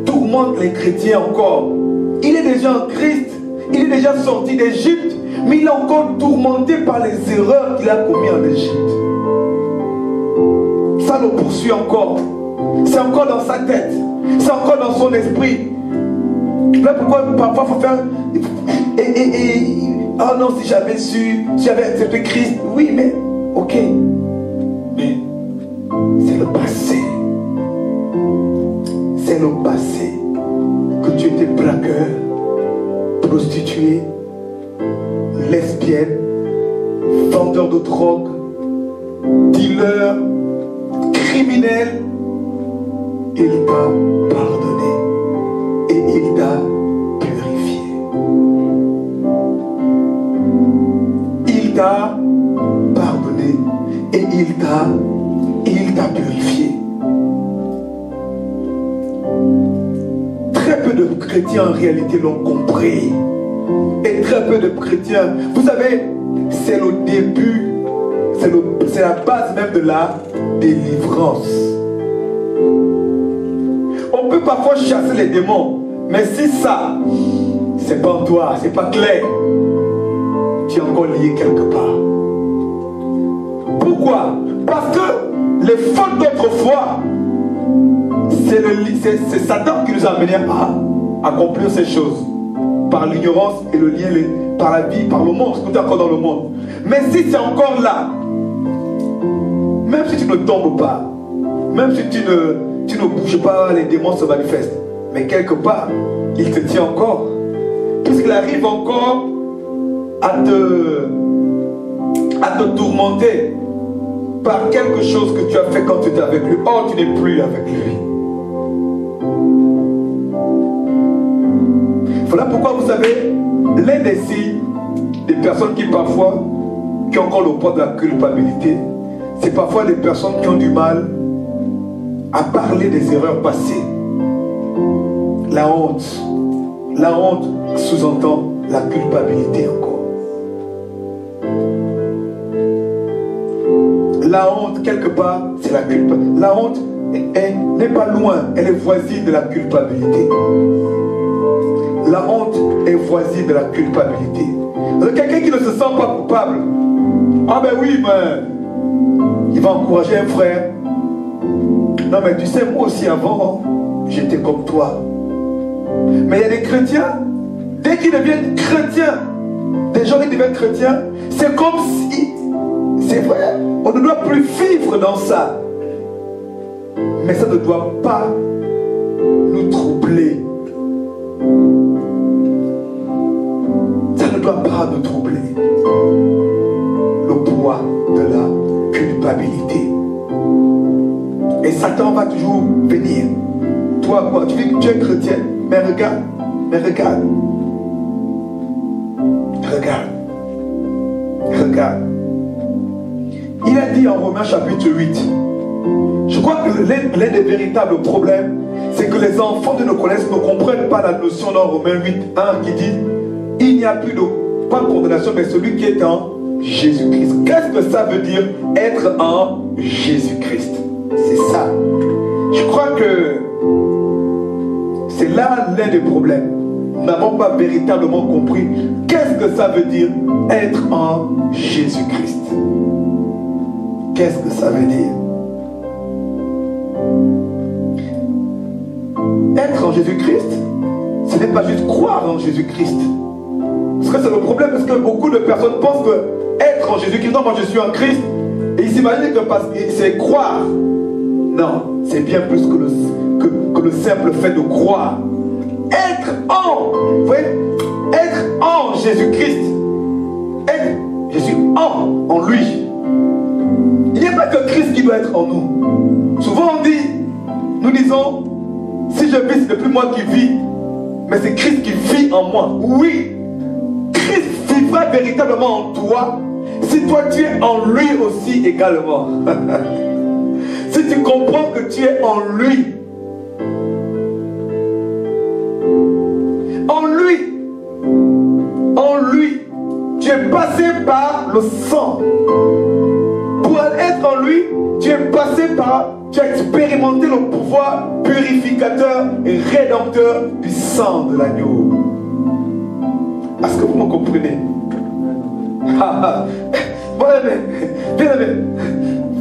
Speaker 1: tourmentent les chrétiens encore. Il est déjà en Christ, il est déjà sorti d'Égypte, mais il est encore tourmenté par les erreurs qu'il a commises en Égypte. Ça le poursuit encore. C'est encore dans sa tête, c'est encore dans son esprit. Là pourquoi parfois il faut faire oh non, si j'avais su, si j'avais accepté Christ. Oui, mais ok, mais c'est le passé. C'est le passé. Que tu étais braqueur, prostituée, lesbienne, vendeur de drogue, dealer, criminel. Il t'a pardonné et il t'a purifié. Il t'a pardonné et il t'a purifié. Très peu de chrétiens en réalité l'ont compris. Et très peu de chrétiens, vous savez, c'est le début, c'est la base même de la délivrance. on peut parfois chasser les démons. Mais si ça, c'est pas en toi, c'est pas clair, tu es encore lié quelque part. Pourquoi? Parce que les fautes d'autrefois, c'est Satan qui nous a amenés à accomplir ces choses. Par l'ignorance et le lien, par la vie, par le monde, ce que tu es encore dans le monde. Mais si c'est encore là, même si tu ne tombes pas, même si tu ne bouges pas, les démons se manifestent. Mais quelque part, il te tient encore. Puisqu'il arrive encore à te tourmenter par quelque chose que tu as fait quand tu étais avec lui. Or, tu n'es plus avec lui. Voilà pourquoi vous savez, l'un des signes des personnes qui parfois, qui ont encore le poids de la culpabilité, c'est parfois des personnes qui ont du mal à parler des erreurs passées. La honte. La honte sous-entend la culpabilité encore. La honte, quelque part, c'est la culpabilité. La honte n'est pas loin, elle est voisine de la culpabilité. La honte est voisine de la culpabilité. Quelqu'un qui ne se sent pas coupable, ah ben oui, mais il va encourager un frère. Non mais tu sais, moi aussi avant, j'étais comme toi. Mais il y a des chrétiens, dès qu'ils deviennent chrétiens, des gens qui deviennent chrétiens, c'est comme si, c'est vrai, on ne doit plus vivre dans ça. Mais ça ne doit pas nous troubler. Ça ne doit pas nous troubler. Le poids de la culpabilité. Et Satan va toujours venir. Toi, quoi, tu dis que tu es chrétien, mais regarde, regarde. Il a dit en Romains chapitre 8, je crois que l'un des véritables problèmes, c'est que les enfants de nos connaissances ne comprennent pas la notion dans Romains 8, 1 qui dit, il n'y a plus de, pas de condamnation, mais celui qui est en Jésus-Christ. Qu'est-ce que ça veut dire être en Jésus-Christ? C'est ça. Je crois que c'est là l'un des problèmes. Nous n'avons pas véritablement compris qu'est-ce que ça veut dire être en Jésus-Christ. Qu'est-ce que ça veut dire? Être en Jésus-Christ, ce n'est pas juste croire en Jésus-Christ. Parce que c'est le problème, parce que beaucoup de personnes pensent que être en Jésus-Christ, non, moi je suis en Christ, et ils s'imaginent que c'est croire. Non, c'est bien plus que le simple fait de croire. Être en, vous voyez, être en Jésus-Christ. Je suis en lui. Il n'y a pas que Christ qui doit être en nous. Souvent on dit, nous disons, si je vis, ce n'est plus moi qui vis, mais c'est Christ qui vit en moi. Oui, Christ vivra véritablement en toi, si toi tu es en lui aussi également. Si tu comprends que tu es en lui. En lui, tu es passé par le sang. Pour être en lui, tu es passé par, tu as expérimenté le pouvoir purificateur et rédempteur du sang de l'agneau. Est-ce que vous me comprenez? Bien aimé,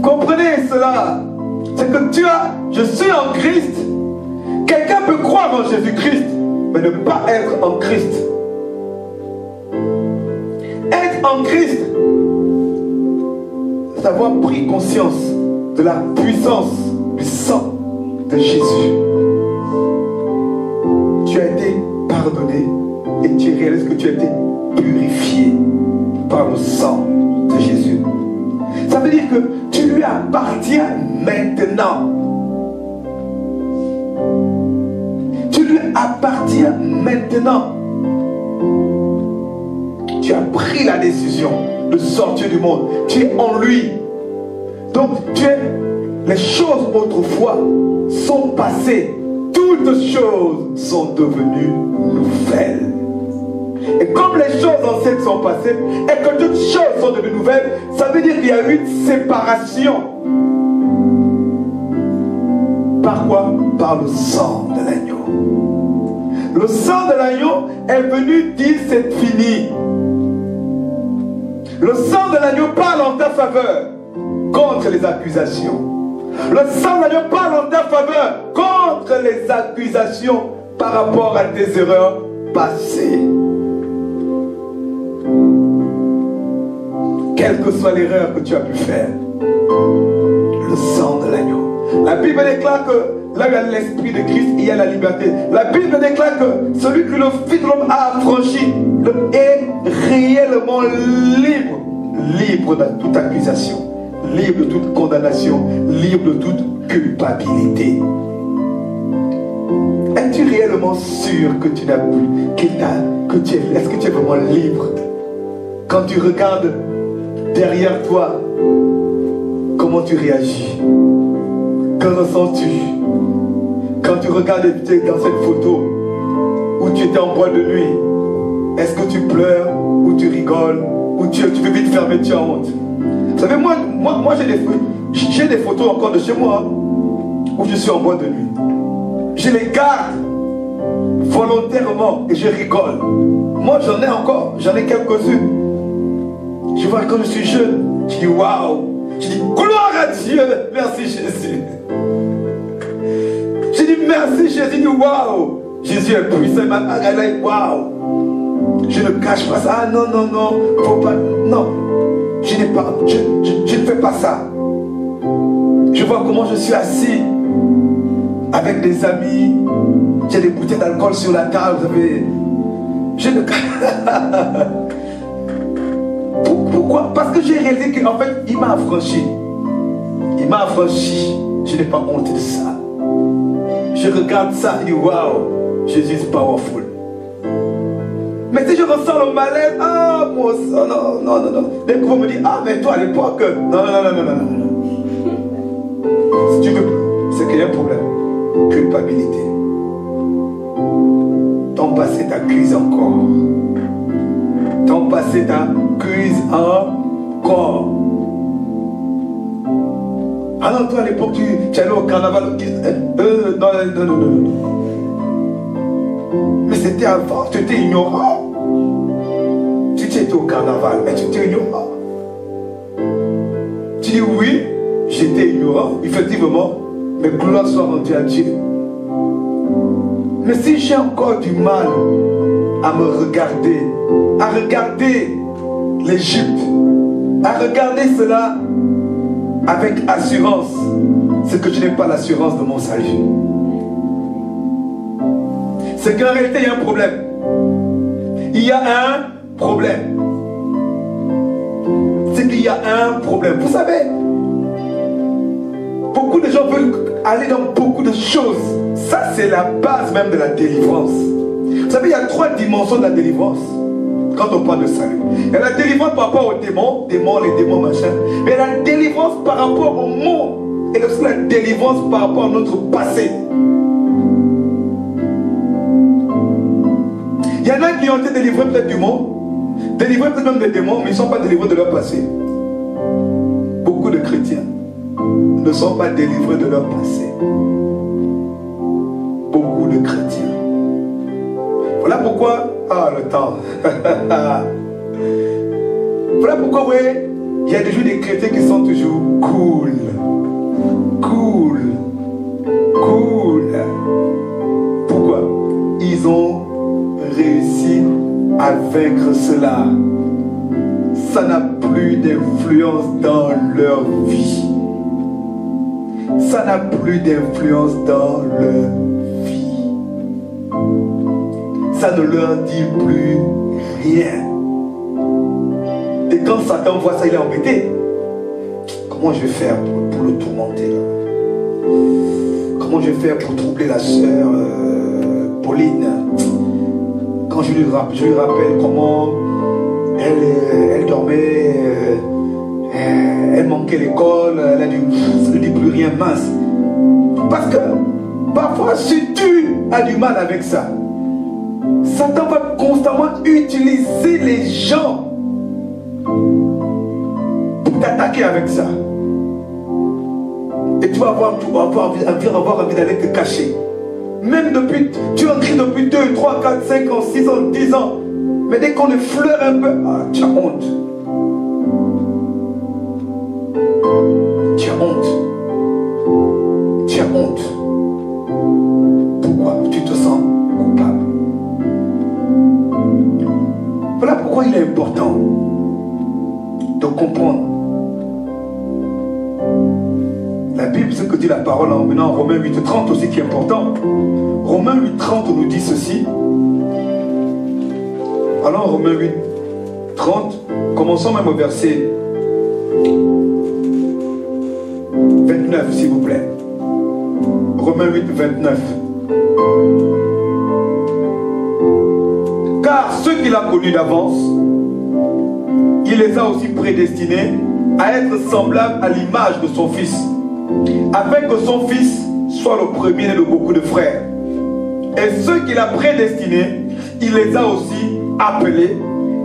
Speaker 1: comprenez cela. C'est que je suis en Christ. Quelqu'un peut croire en Jésus-Christ, mais ne pas être en Christ. Être en Christ, c'est avoir pris conscience de la puissance du sang de Jésus. Tu as été pardonné et tu réalises que tu as été purifié par le sang de Jésus. Ça veut dire que tu lui appartiens maintenant. Tu lui appartiens maintenant. Tu as pris la décision de sortir du monde. Tu es en lui. Donc les choses autrefois sont passées. Toutes choses sont devenues nouvelles. Et comme les choses anciennes sont passées et que toutes choses sont devenues nouvelles, ça veut dire qu'il y a eu une séparation. Par quoi? Par par le sang de l'agneau. Le sang de l'agneau est venu dire c'est fini. Le sang de l'agneau parle en ta faveur contre les accusations. Le sang de l'agneau parle en ta faveur contre les accusations par rapport à tes erreurs passées. Quelle que soit l'erreur que tu as pu faire, le sang de l'agneau. La Bible déclare que là où il y a l'esprit de Christ, il y a la liberté. La Bible déclare que celui que le Fils de l'homme a affranchi est réellement libre. Libre de toute accusation, libre de toute condamnation, libre de toute culpabilité. Es-tu réellement sûr que tu n'as plus, est-ce que tu es vraiment libre? Quand tu regardes derrière toi, comment tu réagis? Que ressens-tu? Quand tu regardes dans cette photo où tu étais en boîte de nuit, est-ce que tu pleures ou tu rigoles ou tu veux vite fermer, tu as honte? Vous savez, moi j'ai des photos encore de chez moi où je suis en boîte de nuit. Je les garde volontairement et je rigole. Moi j'en ai encore, j'en ai quelques-unes. Je vois quand je suis jeune, je dis waouh, je dis gloire à Dieu, merci Jésus. Je dis merci Jésus, je dis waouh, Jésus est puissant, waouh. Je ne cache pas ça, ah non, non, non, faut pas, non, je ne fais pas ça. Je vois comment je suis assis avec des amis, j'ai des bouteilles d'alcool sur la table, vous savez, je ne Pourquoi? Parce que j'ai réalisé qu'en fait, il m'a affranchi. Il m'a affranchi. Je n'ai pas honte de ça. Je regarde ça et waouh, Jésus est powerful. Mais si je ressens le malaise, ah mon sang, non, non, non, non. Dès que vous me dites, ah mais toi à l'époque, non, non, non, non, non, non. Si tu veux, c'est qu'il y a un problème. Culpabilité. Ton passé t'accuse encore. Ton passé t'accuse encore. Ah non, toi à l'époque, tu allais au carnaval. Non, non, non, non. Mais c'était avant, tu étais ignorant. Tu étais au carnaval, mais tu étais ignorant. Tu dis oui, j'étais ignorant, effectivement, mais gloire soit rendue à Dieu. Mais si j'ai encore du mal à me regarder, à regarder l'Égypte, à regarder cela avec assurance, c'est que je n'ai pas l'assurance de mon salut. C'est qu'en réalité, il y a un problème. Il y a un problème. C'est qu'il y a un problème. Vous savez, beaucoup de gens veulent aller dans beaucoup de choses. Ça, c'est la base même de la délivrance. Vous savez, il y a 3 dimensions de la délivrance quand on parle de salut. Il y a la délivrance par rapport aux démons, les démons, machin. Mais il y a la délivrance par rapport au monde. Et aussi la délivrance par rapport à notre passé. Il y en a qui ont été délivrés peut-être du monde, délivrés peut-être même des démons, mais ils ne sont pas délivrés de leur passé. Beaucoup de chrétiens ne sont pas délivrés de leur passé. Beaucoup de chrétiens. Voilà pourquoi, le temps. Voilà pourquoi, vous voyez, il y a toujours des chrétiens qui sont toujours cool. Cool. Cool. Pourquoi? Ils ont réussi à vaincre cela. Ça n'a plus d'influence dans leur vie. Ça n'a plus d'influence dans leur vie. Ça ne leur dit plus rien. Et quand Satan voit ça, il est embêté. Comment je vais faire pour le tourmenter là? Comment je vais faire pour troubler la sœur Pauline? Quand je lui rappelle comment elle dormait, elle manquait l'école, elle a dit, ça ne dit plus rien, mince. Parce que parfois, si tu as du mal avec ça, Satan va constamment utiliser les gens pour t'attaquer avec ça. Et tu vas avoir envie d'aller te cacher. Même depuis, tu es en Christ depuis 2, 3, 4, 5 ans, 6 ans, 10 ans. Mais dès qu'on effleure un peu, tu as honte. Tu as honte. Tu as honte. Pourquoi tu te sens coupable? Voilà pourquoi il est important de comprendre la Bible, ce que dit la parole en Romains 8:30 aussi qui est important. Romains 8:30 nous dit ceci. Alors Romains 8:30, commençons même au verset 29 s'il vous plaît. Romains 8:29. Car ceux qu'il a connus d'avance, il les a aussi prédestinés à être semblables à l'image de son Fils, afin que son Fils soit le premier de beaucoup de frères. Et ceux qu'il a prédestinés, il les a aussi appelés.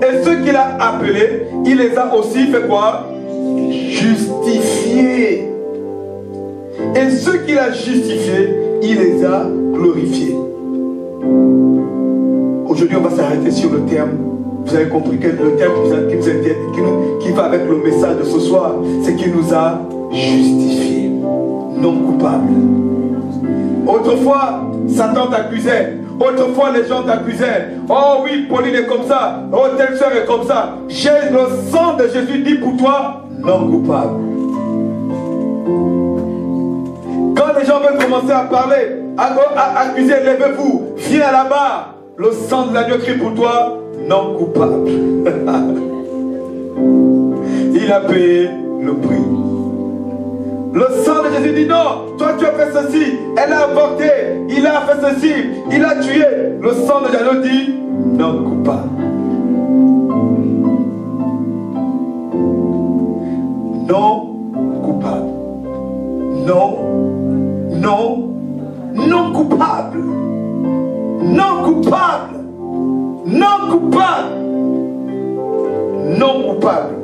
Speaker 1: Et ceux qu'il a appelés, il les a aussi fait quoi? Justifiés. Et ceux qu'il a justifiés, il les a glorifiés. Aujourd'hui, on va s'arrêter sur le terme. Vous avez compris que le terme qui va avec le message de ce soir, c'est qu'il nous a justifiés, non coupables. Autrefois, Satan t'accusait. Autrefois, les gens t'accusaient. Oh oui, Pauline est comme ça. Oh, telle soeur est comme ça. Le sang de Jésus dit pour toi, non coupable. Quand les gens veulent commencer à parler, à accuser, levez-vous, viens à la barre. Le sang de l'agneau crie pour toi, non coupable. Il a payé le prix. Le sang de Jésus dit non, toi tu as fait ceci, elle a avorté, il a fait ceci, il a tué. Le sang de l'agneau dit non coupable. Non coupable. Non, non, non coupable. Non coupable. Non coupable. Non coupable.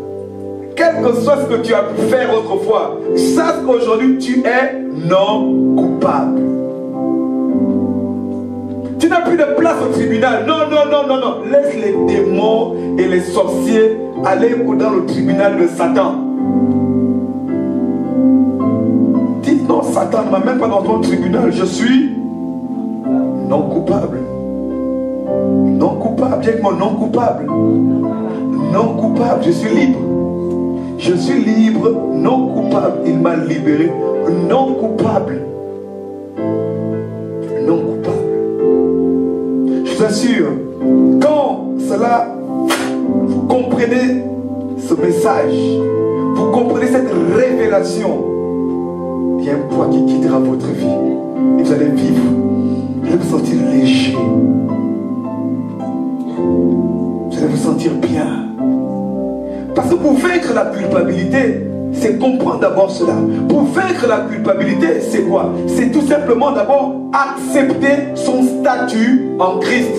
Speaker 1: Quel que soit ce que tu as pu faire autrefois, sache qu'aujourd'hui tu es non coupable. Tu n'as plus de place au tribunal. Non, non, non, non, non. Laisse les démons et les sorciers aller dans le tribunal de Satan. Dis non, Satan ne m'amène pas dans ton tribunal. Je suis non coupable. Non coupable. Viens avec moi, non coupable. Non coupable. Je suis libre. Je suis libre, non coupable. Il m'a libéré, non coupable. Non coupable. Je vous assure, quand cela, vous comprenez ce message, vous comprenez cette révélation, il y a un poids qui quittera votre vie. Et vous allez vivre, vous allez vous sentir léger. Vous allez vous sentir bien. Parce que pour vaincre la culpabilité, c'est comprendre d'abord cela. Pour vaincre la culpabilité, c'est quoi? C'est tout simplement d'abord accepter son statut en Christ.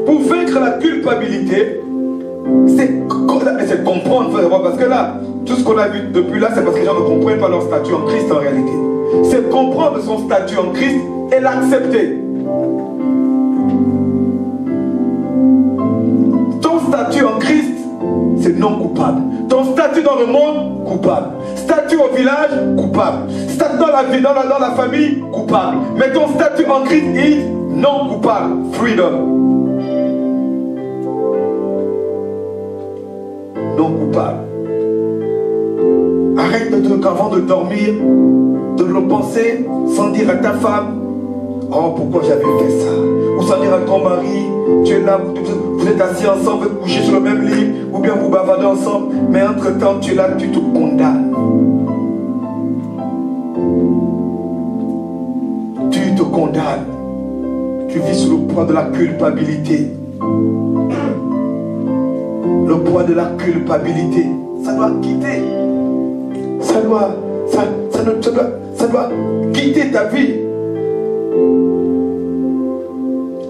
Speaker 1: Pour vaincre la culpabilité, c'est comprendre d'abord. Parce que là, tout ce qu'on a vu depuis là, c'est parce que les gens ne comprennent pas leur statut en Christ en réalité. C'est comprendre son statut en Christ et l'accepter. Ton statut en Christ, c'est non coupable. Ton statut dans le monde, coupable. Statut au village, coupable. Statut dans la vie, dans la famille, coupable. Mais ton statut en Christ est non coupable. Freedom. Non coupable. Arrête avant de dormir, de le penser sans dire à ta femme, oh, pourquoi j'avais fait ça? Ou sans dire à ton mari, tu es là, vous êtes assis ensemble, vous couchez sur le même lit, ou bien vous bavardez ensemble, mais entre-temps, tu es là, tu te condamnes. Tu te condamnes. Tu vis sous le poids de la culpabilité. Le poids de la culpabilité, ça doit quitter. Ça doit quitter ta vie.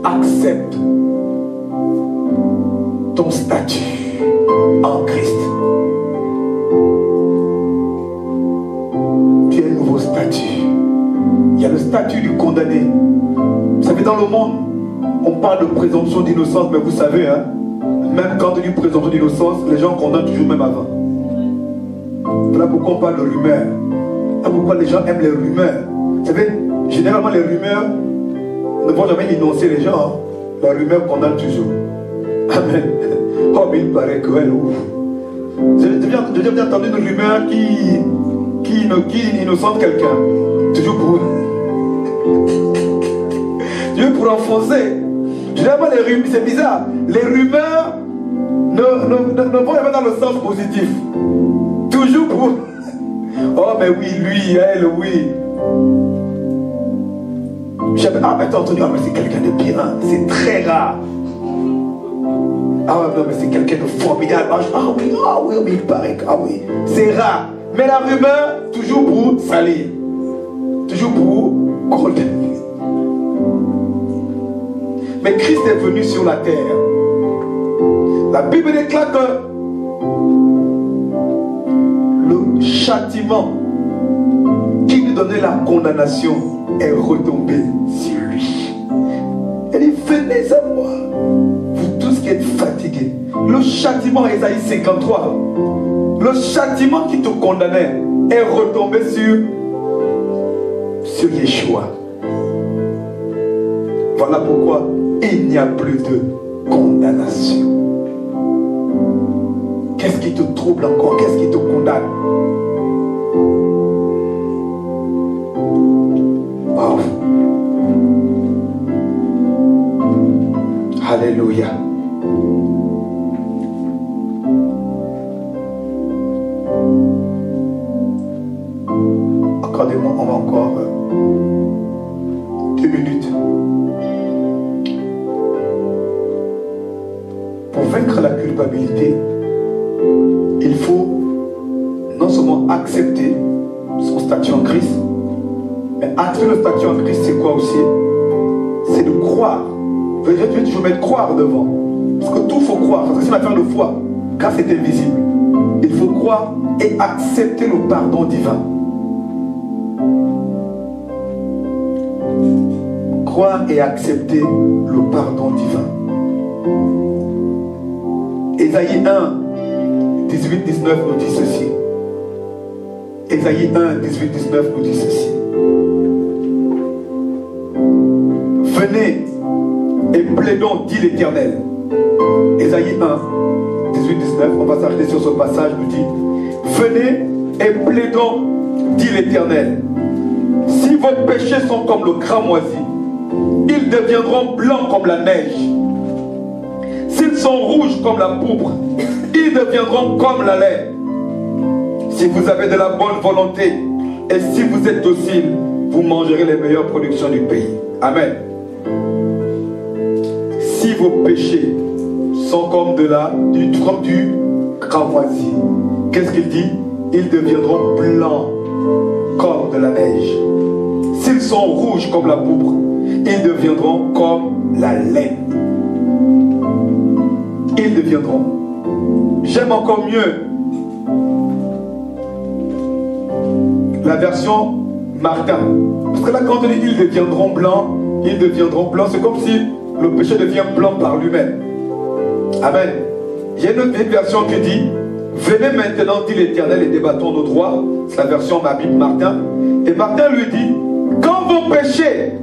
Speaker 1: Accepte ton statut en Christ. y a le statut du condamné. Vous savez, dans le monde, on parle de présomption d'innocence, mais vous savez, hein, même quand on dit présomption d'innocence, les gens condamnent toujours même avant. Voilà pourquoi on parle de rumeurs. Voilà pourquoi les gens aiment les rumeurs. Vous savez, généralement les rumeurs ne vont jamais énoncer les gens. Hein. La rumeur condamne toujours. Amen. Oh, mais il paraît cruel. J'ai déjà entendu une rumeur qui innocente quelqu'un. Toujours pour enfoncer. Généralement, les rumeurs, c'est bizarre. Les rumeurs ne vont jamais dans le sens positif. Toujours pour. Oh, mais oui, lui, elle, oui. Ah, mais t'as entendu, ah, mais c'est quelqu'un de bien. C'est très rare. Ah, non, mais c'est quelqu'un de formidable. Ah oui, mais il paraît que. Ah oui, c'est rare. Mais la rumeur, toujours pour salir. Toujours pour condamner. Mais Christ est venu sur la terre. La Bible déclare que le châtiment qui lui donnait la condamnation est retombé sur lui. Elle dit, venez à moi, vous tous qui êtes fatigués. Le châtiment, Ésaïe 53, le châtiment qui te condamnait est retombé sur Yeshua. Voilà pourquoi il n'y a plus de condamnation. Qu'est-ce qui te trouble encore? Qu'est-ce qui te condamne? Wow. Alléluia. Accordez-moi, on va encore 2 minutes. Pour vaincre la culpabilité, il faut non seulement accepter son statut en Christ, mais accepter le statut en Christ, c'est quoi aussi? C'est de croire. Je vais toujours mettre croire devant. Parce que tout, il faut croire. Parce que c'est une affaire de foi. Car c'est invisible. Il faut croire et accepter le pardon divin. Croire et accepter le pardon divin. Ésaïe 1, 18, 19 nous dit ceci. Ésaïe 1, 18, 19 nous dit ceci. Venez et plaidons, dit l'Éternel. Ésaïe 1, 18, 19, on va s'arrêter sur ce passage, nous dit, venez et plaidons, dit l'Éternel. Si vos péchés sont comme le cramoisi, ils deviendront blancs comme la neige. S'ils sont rouges comme la pourpre, ils deviendront comme la laine. Si vous avez de la bonne volonté et si vous êtes docile, vous mangerez les meilleures productions du pays. Amen. Si vos péchés sont comme du cramoisi, qu'est-ce qu'il dit? Ils deviendront blancs comme de la neige. S'ils sont rouges comme la pourpre, ils deviendront comme la laine. Ils deviendront. J'aime encore mieux la version Martin. Parce que là, quand on dit ils deviendront blancs, c'est comme si le péché devient blanc par lui-même. Amen. Il y a une autre version qui dit, venez maintenant, dit l'Éternel, et débattons nos droits. C'est la version ma Bible Martin. Et Martin lui dit, quand vos péchés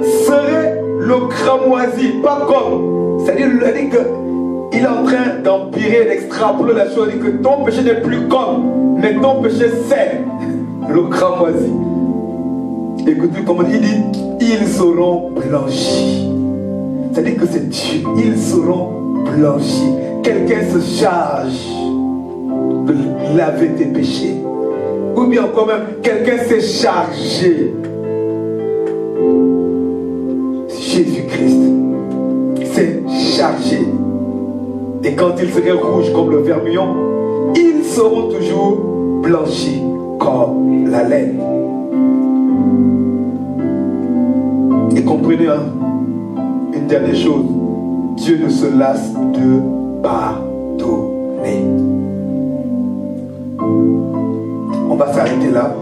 Speaker 1: seraient le cramoisi, pas comme, c'est-à-dire qu'il est en train d'empirer, d'extrapoler la chose, il dit que ton péché n'est plus comme, mais ton péché c'est le cramoisi. Écoutez comment il dit, ils seront blanchis. C'est-à-dire que c'est Dieu, ils seront blanchis. Quelqu'un se charge de laver tes péchés. Ou bien encore même, quelqu'un s'est chargé. Jésus-Christ s'est chargé. Et quand ils seraient rouges comme le vermillon, ils seront toujours blanchis comme la laine. Et comprenez, hein, une dernière chose, Dieu ne se lasse de pardonner. On va s'arrêter là.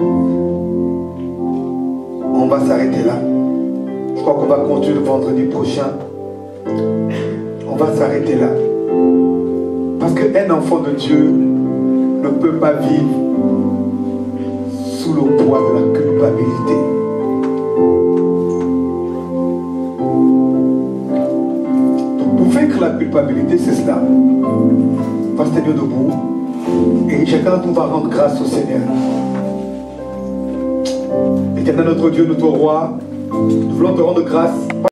Speaker 1: On va s'arrêter là. Je crois qu'on va continuer le vendredi prochain. On va s'arrêter là. Parce qu'un enfant de Dieu ne peut pas vivre sous le poids de la culpabilité. Donc pour vaincre la culpabilité, c'est cela. On va se tenir debout et chacun d'entre nous va rendre grâce au Seigneur. Éternel notre Dieu, notre roi, nous voulons te rendre grâce.